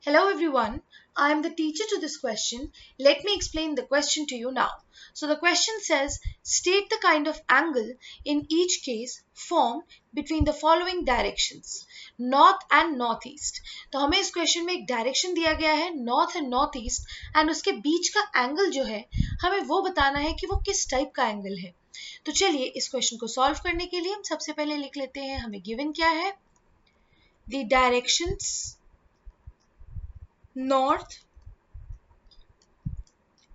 Hello everyone, I am the teacher to this question. Let me explain the question to you now. So the question says, state the kind of angle in each case formed between the following directions, north and northeast. तो हमें इस question में एक direction दिया गया है north and north east and उसके बीच का एंगल जो है हमें वो बताना है कि वो किस टाइप का एंगल है। तो चलिए इस क्वेश्चन को सॉल्व करने के लिए हम सबसे पहले लिख लेते हैं हमें गिवन क्या है, the directions north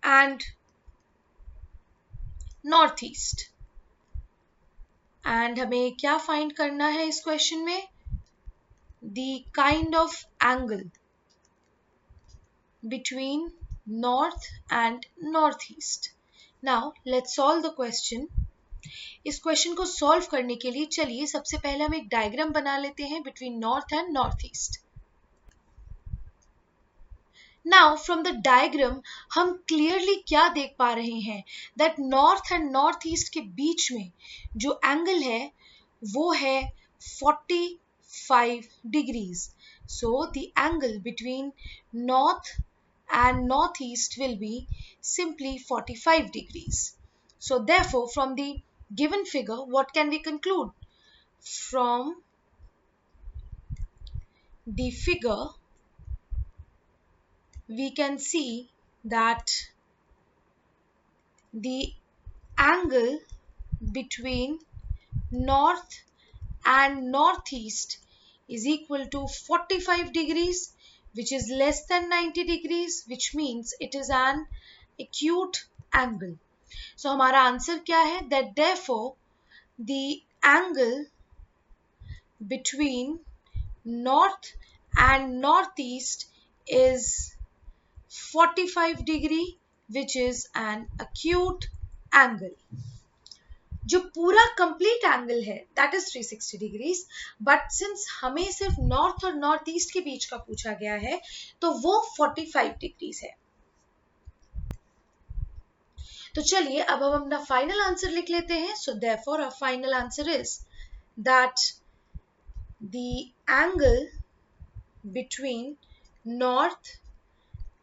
and northeast and हमें क्या फाइंड करना है इस क्वेश्चन में, the kind of angle between north and northeast. Now let's solve the question. इस क्वेश्चन को सॉल्व करने के लिए चलिए सबसे पहले हम एक डायग्राम बना लेते हैं between north and northeast. Now from the diagram हम clearly क्या देख पा रहे हैं that north and northeast के बीच में जो angle है वो है 45 degrees. So the angle between north and northeast will be simply 45 degrees. So therefore from the given figure what can we conclude? From the figure we can see that the angle between north and northeast is equal to 45 degrees, which is less than 90 degrees, which means it is an acute angle. So हमारा answer क्या है, that therefore the angle between north and northeast is 45 degree, which is an acute angle. जो पूरा complete angle है that is 360 degrees, but since हमें सिर्फ north और north east के बीच का पूछा गया है तो वो 45 डिग्रीज है। तो चलिए अब हम अपना फाइनल आंसर लिख लेते हैं। So therefore our final answer is that the angle between north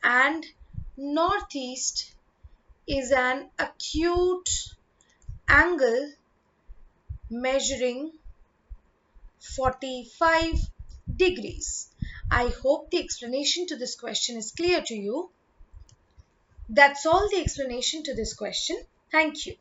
and northeast is an acute angle measuring 45 degrees. I hope the explanation to this question is clear to you. That's all the explanation to this question. Thank you.